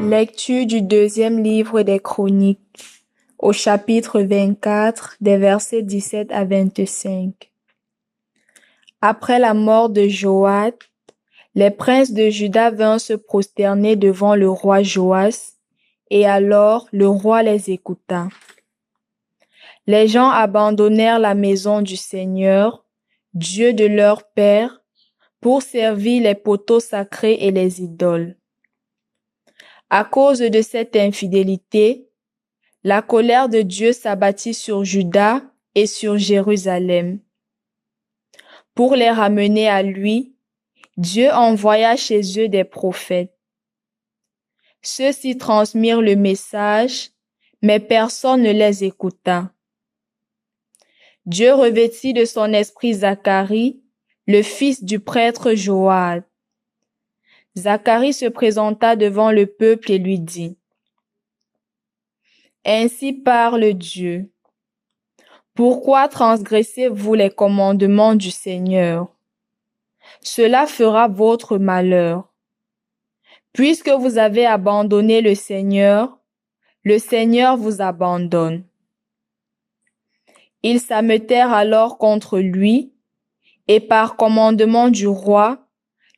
Lecture du deuxième livre des Chroniques, au chapitre 24, des versets 17 à 25. Après la mort de Joash, les princes de Juda vinrent se prosterner devant le roi Joas, et alors le roi les écouta. Les gens abandonnèrent la maison du Seigneur, Dieu de leur père, pour servir les poteaux sacrés et les idoles. À cause de cette infidélité, la colère de Dieu s'abattit sur Juda et sur Jérusalem. Pour les ramener à lui, Dieu envoya chez eux des prophètes. Ceux-ci transmirent le message, mais personne ne les écouta. Dieu revêtit de son esprit Zacharie, le fils du prêtre Joad. Zacharie se présenta devant le peuple et lui dit: Ainsi parle Dieu. Pourquoi transgressez-vous les commandements du Seigneur? Cela fera votre malheur. Puisque vous avez abandonné le Seigneur vous abandonne. Ils s'ameutèrent alors contre lui, et par commandement du roi,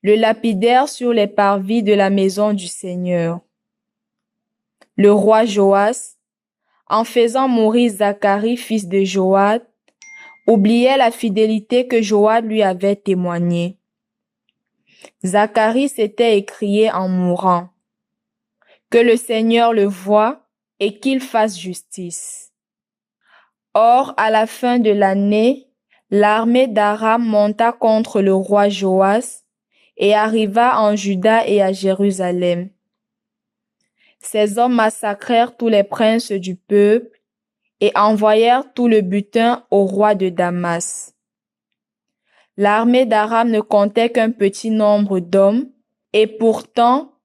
le lapidèrent sur les parvis de la maison du Seigneur. Le roi Joas, en faisant mourir Zacharie, fils de Joad, oubliait la fidélité que Joad lui avait témoignée. Zacharie s'était écrié en mourant: Que le Seigneur le voie et qu'il fasse justice. Or, à la fin de l'année, l'armée d'Aram monta contre le roi Joas et arriva en Juda et à Jérusalem. Ces hommes massacrèrent tous les princes du peuple et envoyèrent tout le butin au roi de Damas. L'armée d'Aram ne comptait qu'un petit nombre d'hommes, et pourtant,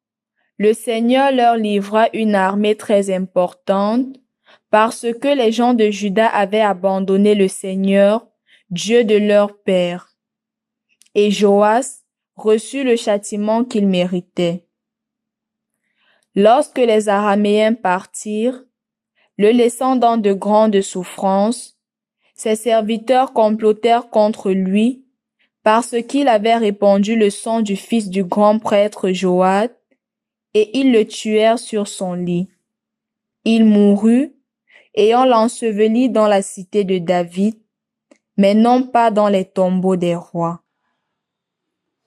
le Seigneur leur livra une armée très importante, parce que les gens de Juda avaient abandonné le Seigneur, Dieu de leur père. Et Joas reçut le châtiment qu'il méritait. Lorsque les Araméens partirent, le laissant dans de grandes souffrances, ses serviteurs complotèrent contre lui, parce qu'il avait répandu le sang du fils du grand prêtre Joad, et ils le tuèrent sur son lit. Il mourut, et on l'ensevelit dans la cité de David, mais non pas dans les tombeaux des rois.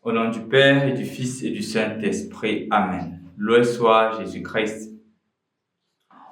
Au nom du Père et du Fils et du Saint-Esprit. Amen. Loué soit Jésus-Christ.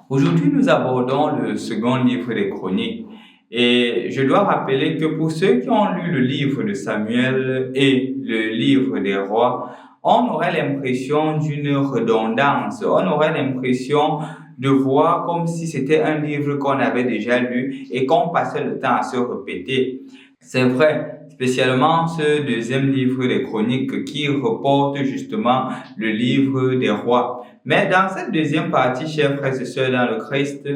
Aujourd'hui, nous abordons le second livre des Chroniques. Et je dois rappeler que pour ceux qui ont lu le livre de Samuel et le livre des rois, on aurait l'impression d'une redondance. On aurait l'impression de voir comme si c'était un livre qu'on avait déjà lu et qu'on passait le temps à se répéter. C'est vrai, spécialement ce deuxième livre des Chroniques qui reporte justement le livre des rois. Mais dans cette deuxième partie, chers frères et sœurs dans le Christ,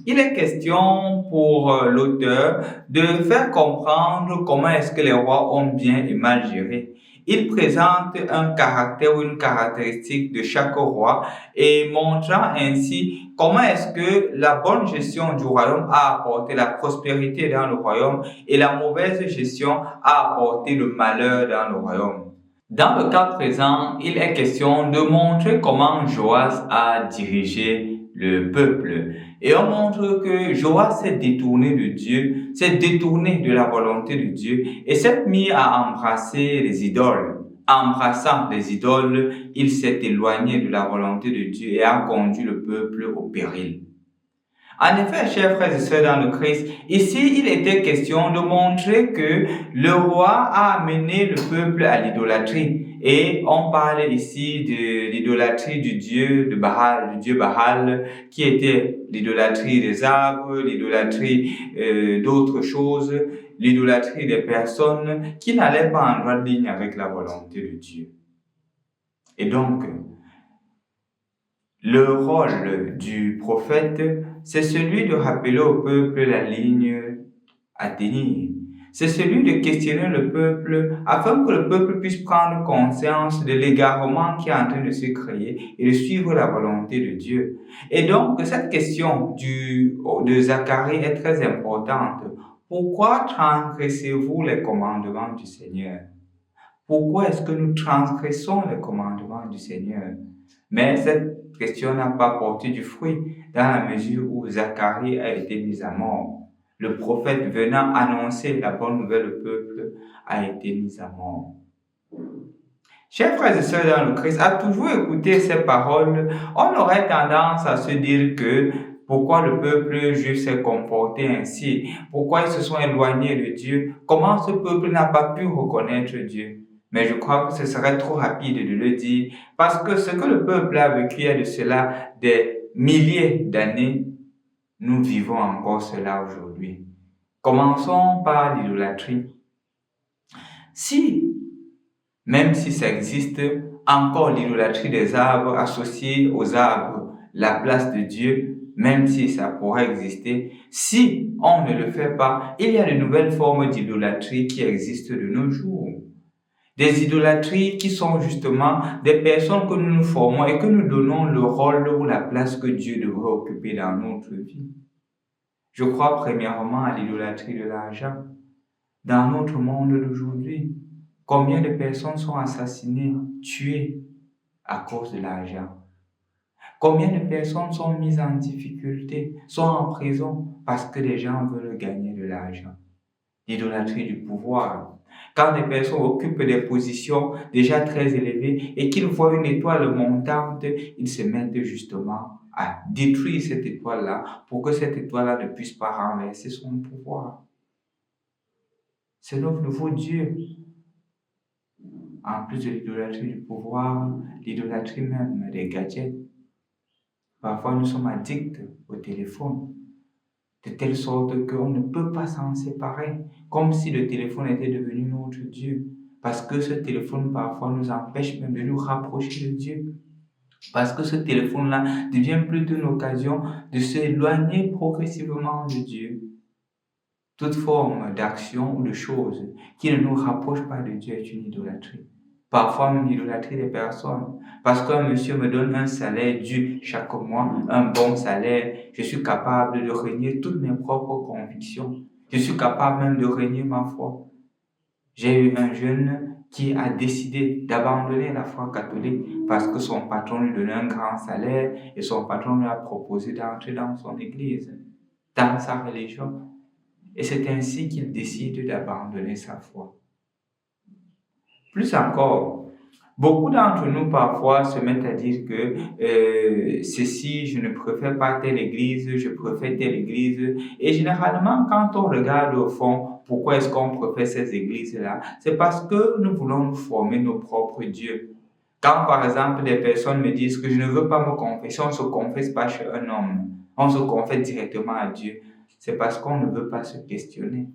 il est question pour l'auteur de faire comprendre comment est-ce que les rois ont bien et mal géré. Il présente un caractère ou une caractéristique de chaque roi et montrant ainsi comment est-ce que la bonne gestion du royaume a apporté la prospérité dans le royaume et la mauvaise gestion a apporté le malheur dans le royaume. Dans le cas présent, il est question de montrer comment Joas a dirigé le peuple. Et on montre que Joas s'est détourné de Dieu, s'est détourné de la volonté de Dieu et s'est mis à embrasser les idoles. En embrassant les idoles, il s'est éloigné de la volonté de Dieu et a conduit le peuple au péril. En effet, chers frères et sœurs dans le Christ, ici il était question de montrer que le roi a amené le peuple à l'idolâtrie. Et on parle ici de l'idolâtrie du dieu Baal, qui était l'idolâtrie des arbres, l'idolâtrie d'autres choses, l'idolâtrie des personnes qui n'allaient pas en droite ligne avec la volonté de Dieu. Et donc, le rôle du prophète, c'est celui de rappeler au peuple la ligne à tenir. c'est celui de questionner le peuple afin que le peuple puisse prendre conscience de l'égarement qui est en train de se créer et de suivre la volonté de Dieu. Et donc, cette question de Zacharie est très importante. Pourquoi transgressez-vous les commandements du Seigneur? Pourquoi est-ce que nous transgressons les commandements du Seigneur? Mais cette question n'a pas porté du fruit dans la mesure où Zacharie a été mis à mort. Le prophète venant annoncer la bonne nouvelle au peuple a été mis à mort. Chers frères et sœurs dans le Christ, à toujours écouter ces paroles, on aurait tendance à se dire que pourquoi le peuple juif s'est comporté ainsi, pourquoi ils se sont éloignés de Dieu, comment ce peuple n'a pas pu reconnaître Dieu. Mais je crois que ce serait trop rapide de le dire, parce que ce que le peuple a vécu il y a de cela des milliers d'années, nous vivons encore cela aujourd'hui. Commençons par l'idolâtrie. Même si ça existe, encore l'idolâtrie des arbres associée aux arbres, la place de Dieu, même si ça pourrait exister, si on ne le fait pas, il y a de nouvelles formes d'idolâtrie qui existent de nos jours. Des idolâtries qui sont justement des personnes que nous nous formons et que nous donnons le rôle ou la place que Dieu devrait occuper dans notre vie. Je crois premièrement à l'idolâtrie de l'argent. Dans notre monde d'aujourd'hui, combien de personnes sont assassinées, tuées à cause de l'argent? Combien de personnes sont mises en difficulté, sont en prison parce que les gens veulent gagner de l'argent? L'idolâtrie du pouvoir. Quand des personnes occupent des positions déjà très élevées et qu'ils voient une étoile montante, ils se mettent justement à détruire cette étoile-là pour que cette étoile-là ne puisse pas renverser son pouvoir. C'est notre nouveau Dieu. En plus de l'idolâtrie du pouvoir, l'idolâtrie même des gadgets. Parfois, nous sommes addicts au téléphone, de telle sorte qu'on ne peut pas s'en séparer, comme si le téléphone était devenu notre Dieu. Parce que ce téléphone, parfois, nous empêche même de nous rapprocher de Dieu. Parce que ce téléphone-là devient plutôt une occasion de s'éloigner progressivement de Dieu. Toute forme d'action ou de chose qui ne nous rapproche pas de Dieu est une idolâtrie. Parfois même l'idolâtrie des personnes. Parce qu'un monsieur me donne un salaire dû chaque mois, un bon salaire, je suis capable de renier toutes mes propres convictions. Je suis capable même de renier ma foi. J'ai eu un jeune qui a décidé d'abandonner la foi catholique parce que son patron lui donnait un grand salaire et son patron lui a proposé d'entrer dans son église, dans sa religion. Et c'est ainsi qu'il décide d'abandonner sa foi. Plus encore, beaucoup d'entre nous parfois se mettent à dire que ceci, je ne préfère pas telle église, je préfère telle église. Et généralement, quand on regarde au fond, pourquoi est-ce qu'on préfère ces églises-là? C'est parce que nous voulons nous former nos propres dieux. Quand par exemple des personnes me disent que je ne veux pas me confesser, on ne se confesse pas chez un homme, on se confesse directement à Dieu. C'est parce qu'on ne veut pas se questionner.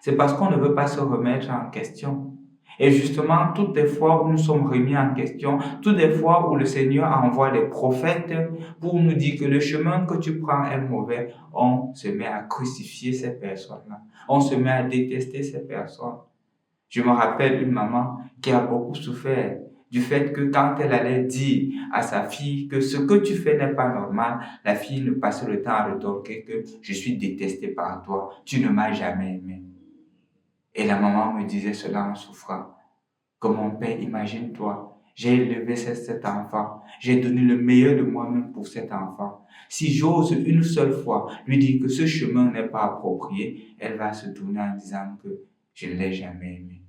C'est parce qu'on ne veut pas se remettre en question. Et justement, toutes les fois où nous sommes remis en question, toutes les fois où le Seigneur envoie des prophètes pour nous dire que le chemin que tu prends est mauvais, on se met à crucifier ces personnes-là. On se met à détester ces personnes. Je me rappelle une maman qui a beaucoup souffert du fait que quand elle allait dire à sa fille que ce que tu fais n'est pas normal, la fille ne passait le temps à rétorquer que je suis détestée par toi, tu ne m'as jamais aimé. Et la maman me disait cela en souffrant, que mon père, imagine-toi, j'ai élevé cet enfant, j'ai donné le meilleur de moi-même pour cet enfant. Si j'ose une seule fois lui dire que ce chemin n'est pas approprié, elle va se tourner en disant que je ne l'ai jamais aimé.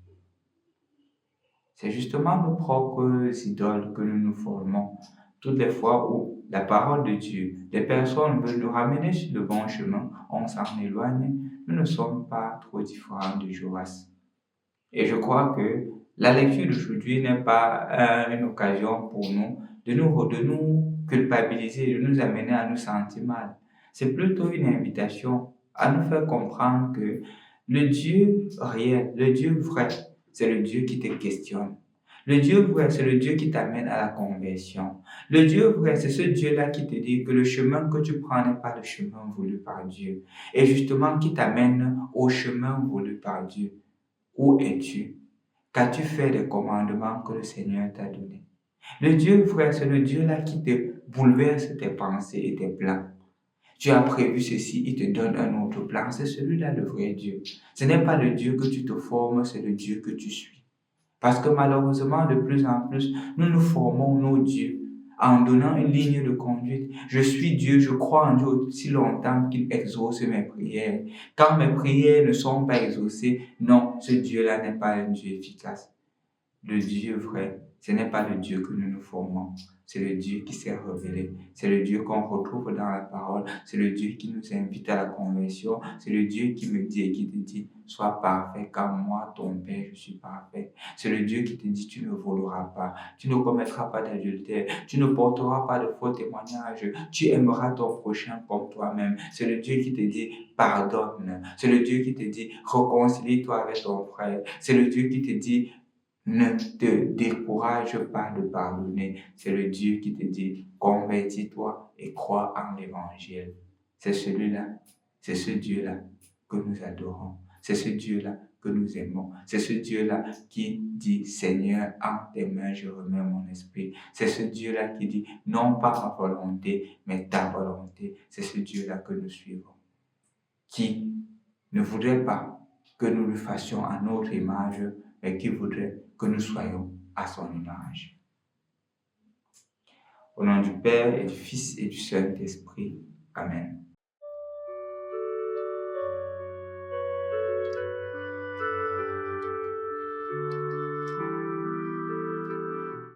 C'est justement nos propres idoles que nous nous formons. Toutes les fois où la parole de Dieu, les personnes veulent nous ramener sur le bon chemin, on s'en éloigne, nous ne sommes pas trop différents de Joas. Et je crois que la lecture d'aujourd'hui n'est pas une occasion pour nous de nous culpabiliser, de nous amener à nous sentir mal. C'est plutôt une invitation à nous faire comprendre que le Dieu réel, le Dieu vrai, c'est le Dieu qui te questionne. Le Dieu vrai, c'est le Dieu qui t'amène à la conversion. Le Dieu vrai, c'est ce Dieu-là qui te dit que le chemin que tu prends n'est pas le chemin voulu par Dieu. Et justement, qui t'amène au chemin voulu par Dieu. Où es-tu? Qu'as-tu fait des commandements que le Seigneur t'a donnés? Le Dieu vrai, c'est le Dieu-là qui te bouleverse tes pensées et tes plans. Tu as prévu ceci, il te donne un autre plan. C'est celui-là le vrai Dieu. Ce n'est pas le Dieu que tu te formes, c'est le Dieu que tu suis. Parce que malheureusement, de plus en plus, nous formons nos dieux en donnant une ligne de conduite. Je suis Dieu, je crois en Dieu aussi longtemps qu'il exauce mes prières. Quand mes prières ne sont pas exaucées, non, ce Dieu-là n'est pas un Dieu efficace. Le Dieu vrai, ce n'est pas le Dieu que nous nous formons. C'est le Dieu qui s'est révélé. C'est le Dieu qu'on retrouve dans la parole. C'est le Dieu qui nous invite à la conversion. C'est le Dieu qui me dit et qui te dit, sois parfait comme moi, ton Père, je suis parfait. C'est le Dieu qui te dit, tu ne voleras pas, tu ne commettras pas d'adultère, tu ne porteras pas de faux témoignages, tu aimeras ton prochain comme toi-même. C'est le Dieu qui te dit, pardonne. C'est le Dieu qui te dit, réconcilie-toi avec ton frère. C'est le Dieu qui te dit, ne te décourage pas de pardonner. C'est le Dieu qui te dit, convertis-toi et crois en l'évangile. C'est celui-là, c'est ce Dieu-là que nous adorons. C'est ce Dieu-là que nous aimons. C'est ce Dieu-là qui dit, Seigneur, en tes mains, je remets mon esprit. C'est ce Dieu-là qui dit, non pas ma volonté, mais ta volonté. C'est ce Dieu-là que nous suivons. Qui ne voudrait pas que nous le fassions à notre image, mais qui voudrait que nous soyons à son image. Au nom du Père et du Fils et du Saint-Esprit. Amen.